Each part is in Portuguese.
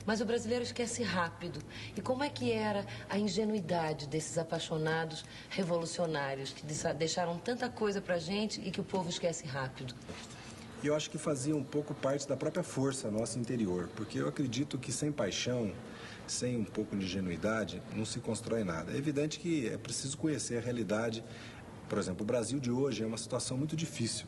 Mas o brasileiro esquece rápido. E como é que era a ingenuidade desses apaixonados revolucionários que deixaram tanta coisa pra gente e que o povo esquece rápido? E eu acho que fazia um pouco parte da própria força nossa interior, porque eu acredito que sem paixão, sem um pouco de ingenuidade, não se constrói nada. É evidente que é preciso conhecer a realidade. Por exemplo, o Brasil de hoje é uma situação muito difícil.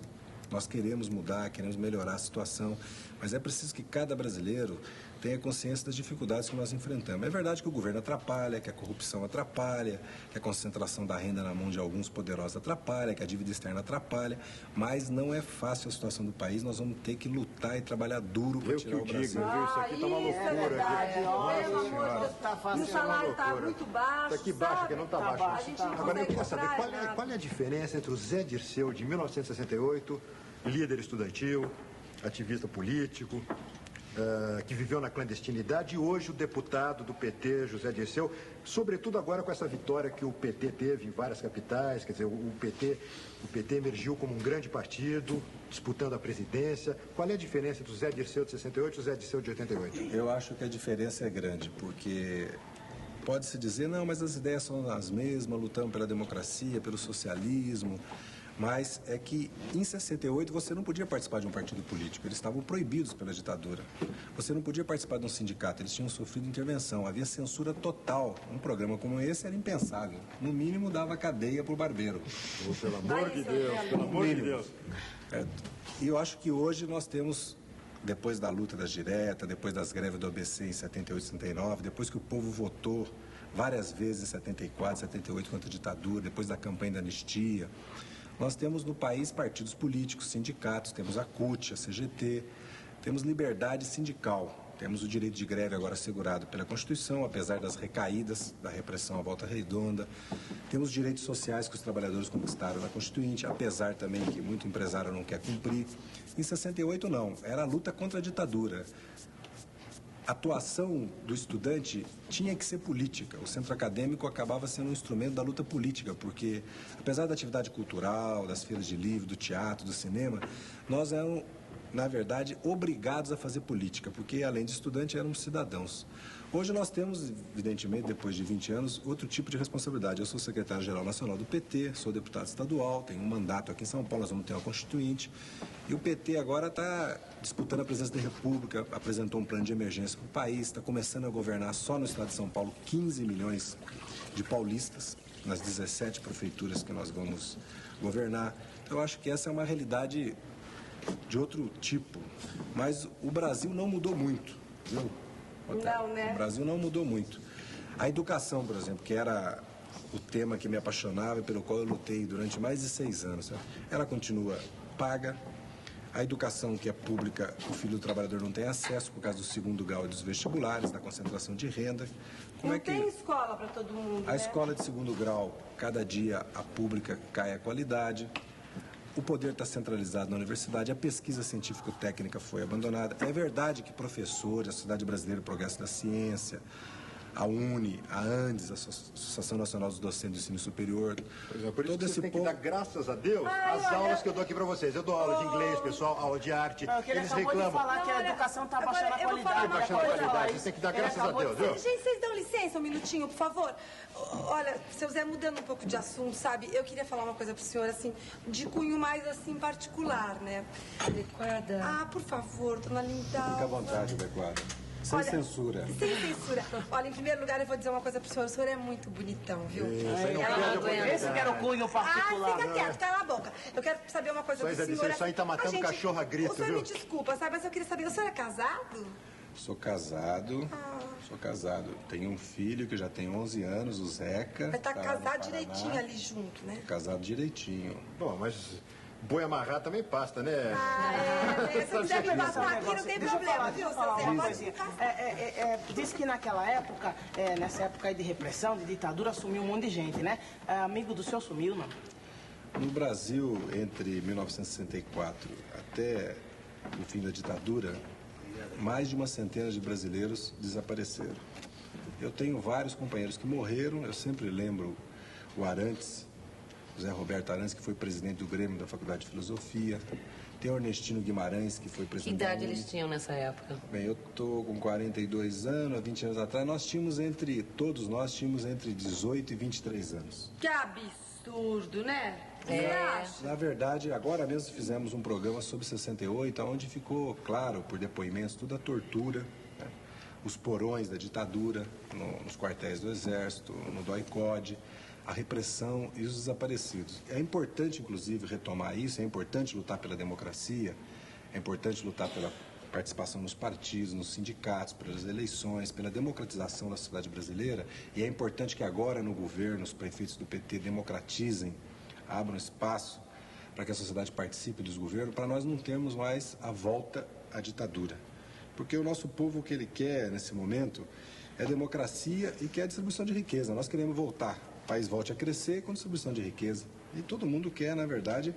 Nós queremos mudar, queremos melhorar a situação, mas é preciso que cada brasileiro tenha consciência das dificuldades que nós enfrentamos. É verdade que o governo atrapalha, que a corrupção atrapalha, que a concentração da renda na mão de alguns poderosos atrapalha, que a dívida externa atrapalha, mas não é fácil a situação do país. Nós vamos ter que lutar e trabalhar duro para tirar o Brasil. Isso aqui tá uma loucura. Tá fácil. E o salário tá muito baixo. Tá aqui baixo, que não tá baixo. Agora eu queria saber qual é a diferença entre o Zé Dirceu de 1968, líder estudantil, ativista político, que viveu na clandestinidade, e hoje o deputado do PT, José Dirceu, sobretudo agora com essa vitória que o PT teve em várias capitais. Quer dizer, o PT emergiu como um grande partido, disputando a presidência. Qual é a diferença entre o Zé Dirceu de 68 e o Zé Dirceu de 88? Eu acho que a diferença é grande, porque pode-se dizer, não, mas as ideias são as mesmas, lutamos pela democracia, pelo socialismo. Mas é que em 68 você não podia participar de um partido político, eles estavam proibidos pela ditadura. Você não podia participar de um sindicato, eles tinham sofrido intervenção, havia censura total. Um programa como esse era impensável. No mínimo dava cadeia para o barbeiro. Oh, pelo amor de Deus, pelo amor de Deus. E eu acho que hoje nós temos, depois da luta das diretas, depois das greves do ABC em 78 e 79, depois que o povo votou várias vezes em 74, 78 contra a ditadura, depois da campanha da anistia, nós temos no país partidos políticos, sindicatos, temos a CUT, a CGT, temos liberdade sindical, temos o direito de greve agora assegurado pela Constituição, apesar das recaídas da repressão à volta redonda, temos direitos sociais que os trabalhadores conquistaram na Constituinte, apesar também que muito empresário não quer cumprir. Em 68 não, era a luta contra a ditadura. A atuação do estudante tinha que ser política. O centro acadêmico acabava sendo um instrumento da luta política, porque, apesar da atividade cultural, das feiras de livro, do teatro, do cinema, nós éramos, na verdade, obrigados a fazer política, porque, além de estudante, éramos cidadãos. Hoje nós temos, evidentemente, depois de 20 anos, outro tipo de responsabilidade. Eu sou secretário-geral nacional do PT, sou deputado estadual, tenho um mandato aqui em São Paulo, nós vamos ter uma constituinte. E o PT agora está disputando a presidência da República, apresentou um plano de emergência para o país, está começando a governar só no estado de São Paulo 15 milhões de paulistas, nas 17 prefeituras que nós vamos governar. Então, eu acho que essa é uma realidade de outro tipo. Mas o Brasil não mudou muito, viu? Não, né? O Brasil não mudou muito. A educação, por exemplo, que era o tema que me apaixonava e pelo qual eu lutei durante mais de 6 anos, sabe? Ela continua paga. A educação que é pública, o filho do trabalhador não tem acesso por causa do segundo grau e dos vestibulares, da concentração de renda. Como não tem escola para todo mundo, A escola de segundo grau, cada dia a pública cai a qualidade. O poder está centralizado na universidade, a pesquisa científico-técnica foi abandonada. É verdade que professores, a Sociedade Brasileira do Progresso da Ciência, a UNE, a ANDES, a Associação Nacional dos Docentes do Ensino Superior... Por isso que você tem que dar graças a Deus as aulas que eu dou aqui para vocês. Eu dou aula de inglês, pessoal, aula de arte. Eles reclamam. De falar que a educação está baixando a qualidade. Baixando a qualidade, você tem que dar graças a Deus, viu? Gente, vocês dão licença um minutinho, por favor? Olha, seu Zé, mudando um pouco de assunto, sabe? Eu queria falar uma coisa pro senhor, assim, de cunho mais, assim, particular, né? Adequada. Ah, por favor, dona Lindalva. Fica à vontade, adequada. Sem censura. Sem censura. Olha, em primeiro lugar, eu vou dizer uma coisa pro senhor. O senhor é muito bonitão, viu? Esse que era o cunho particular. Ah, fica quieto, cala a boca. Eu quero saber uma coisa do senhor. Isso aí tá matando cachorro a grito, viu? O senhor me desculpa, sabe? Mas eu queria saber, o senhor é casado? Sou casado. Sou casado. Tenho um filho que já tem 11 anos, o Zeca. Mas tá casado direitinho ali junto, né? Casado direitinho. Bom, mas boi amarrar também pasta, né? Se eu quiser me passar aqui, não tem problema, viu, seu Zé? Diz que naquela época, nessa época aí de repressão, de ditadura, sumiu um monte de gente, né? Amigo do senhor sumiu, não? No Brasil, entre 1964 até o fim da ditadura, mais de uma centena de brasileiros desapareceram. Eu tenho vários companheiros que morreram, eu sempre lembro o Arantes, José Roberto Arantes, que foi presidente do Grêmio da Faculdade de Filosofia. Tem Ernestino Guimarães, que foi presidente. Que idade eles tinham nessa época? Bem, eu estou com 42 anos, há 20 anos atrás, todos nós tínhamos entre 18 e 23 anos. Que absurdo, né? Na verdade, agora mesmo fizemos um programa sobre 68, onde ficou claro, por depoimentos, toda a tortura, né? Os porões da ditadura, nos quartéis do Exército, no DOI-CODE, a repressão e os desaparecidos. É importante, inclusive, retomar isso, é importante lutar pela democracia, é importante lutar pela participação nos partidos, nos sindicatos, pelas eleições, pela democratização da sociedade brasileira, e é importante que agora no governo os prefeitos do PT democratizem, abram espaço para que a sociedade participe dos governos, para nós não termos mais a volta à ditadura. Porque o nosso povo, o que ele quer nesse momento é democracia e quer a distribuição de riqueza. Nós queremos voltar, o país volte a crescer com distribuição de riqueza. E todo mundo quer, na verdade,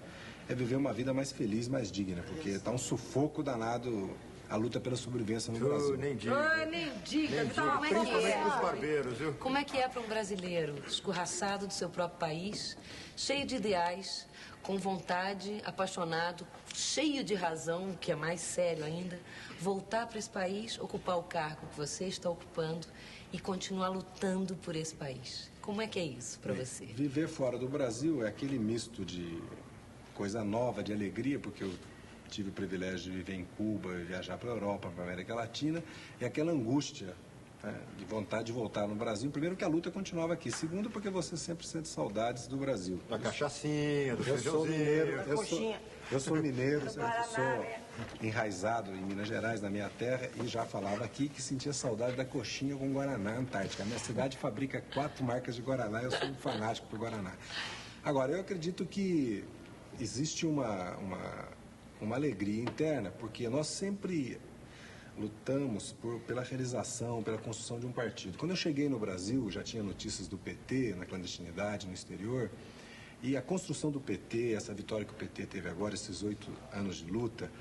é viver uma vida mais feliz, mais digna, porque está um sufoco danado a luta pela sobrevivência no Brasil. Nem diga. Nem diga. Como é que Principalmente é? para os barbeiros, viu? Como é que é para um brasileiro escorraçado do seu próprio país, cheio de ideais, com vontade, apaixonado, cheio de razão, o que é mais sério ainda, voltar para esse país, ocupar o cargo que você está ocupando e continuar lutando por esse país? Como é que é isso para você? Viver fora do Brasil é aquele misto de coisa nova, de alegria, porque eu tive o privilégio de viver em Cuba, viajar para a Europa, para a América Latina, e aquela angústia, né, de vontade de voltar no Brasil. Primeiro, que a luta continuava aqui. Segundo, porque você sempre sente saudades do Brasil. Da cachaçinha, do Eu sou mineiro, feijãozinho. eu sou mineiro, eu sou enraizado em Minas Gerais, na minha terra, e já falava aqui que sentia saudade da coxinha com Guaraná Antártica. A minha cidade fabrica 4 marcas de Guaraná, eu sou um fanático por Guaraná. Agora, eu acredito que existe uma alegria interna, porque nós sempre lutamos pela realização, pela construção de um partido. Quando eu cheguei no Brasil, já tinha notícias do PT na clandestinidade, no exterior, e a construção do PT, essa vitória que o PT teve agora, esses 8 anos de luta,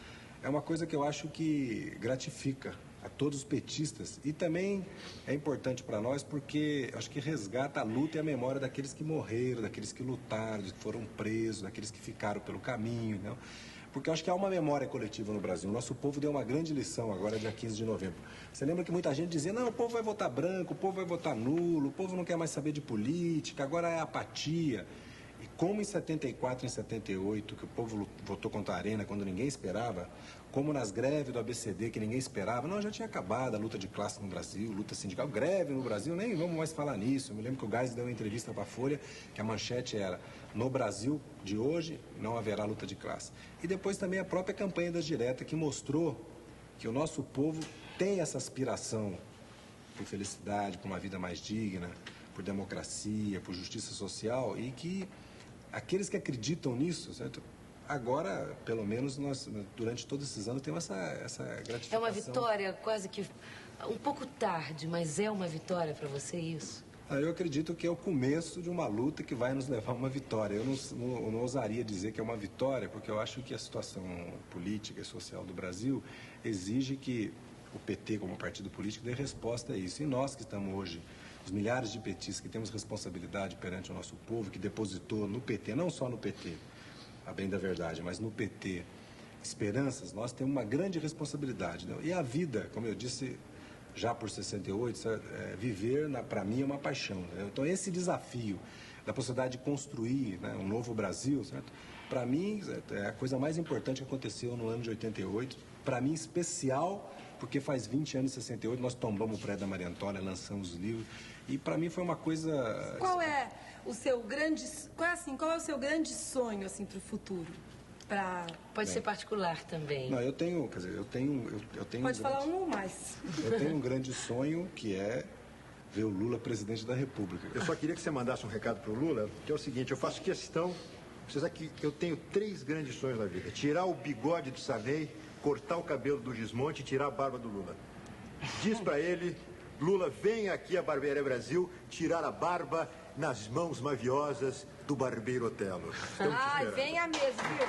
é uma coisa que eu acho que gratifica a todos os petistas, e também é importante para nós porque acho que resgata a luta e a memória daqueles que morreram, daqueles que lutaram, que foram presos, daqueles que ficaram pelo caminho, não? Porque eu acho que há uma memória coletiva no Brasil. O nosso povo deu uma grande lição agora, dia 15 de novembro. Você lembra que muita gente dizia, não, o povo vai votar branco, o povo vai votar nulo, o povo não quer mais saber de política, agora é apatia. E como em 74, em 78, que o povo votou contra a Arena quando ninguém esperava, como nas greves do ABCD que ninguém esperava, não, já tinha acabado a luta de classe no Brasil, luta sindical, greve no Brasil, nem vamos mais falar nisso. Eu me lembro que o Geisel deu uma entrevista para a Folha, que a manchete era, no Brasil de hoje não haverá luta de classe. E depois também a própria campanha das diretas, que mostrou que o nosso povo tem essa aspiração por felicidade, por uma vida mais digna, por democracia, por justiça social, e que aqueles que acreditam nisso, certo? Agora, pelo menos, nós, durante todos esses anos, temos essa gratificação. É uma vitória quase que um pouco tarde, mas é uma vitória para você isso? Eu acredito que é o começo de uma luta que vai nos levar a uma vitória. Eu não ousaria dizer que é uma vitória, porque eu acho que a situação política e social do Brasil exige que o PT, como partido político, dê resposta a isso. E nós que estamos hoje, os milhares de petistas que temos responsabilidade perante o nosso povo, que depositou no PT, não só no PT, a bem da verdade, mas no PT, esperanças, nós temos uma grande responsabilidade. Não? E a vida, como eu disse, já por 68, viver, para mim, é uma paixão. Né? Então, esse desafio da possibilidade de construir, né, um novo Brasil, certo? Para mim, é a coisa mais importante que aconteceu no ano de 88. Para mim, especial, porque faz 20 anos, 68, nós tombamos o prédio da Maria Antônia, lançamos o livro. E para mim foi uma coisa... Qual é o seu grande sonho assim para o futuro? Pode ser particular também. Não, eu tenho, quer dizer, eu tenho Pode falar um ou mais. Eu tenho um grande sonho, que é ver o Lula presidente da República. Eu só queria que você mandasse um recado para o Lula, que é o seguinte, eu faço questão, você sabe que eu tenho 3 grandes sonhos na vida. Tirar o bigode do Sarney, cortar o cabelo do Gismonte e tirar a barba do Lula. Diz para ele, Lula, venha aqui a Barbearia Brasil tirar a barba nas mãos maviosas do barbeiro Otelo. Ai, venha mesmo, viu?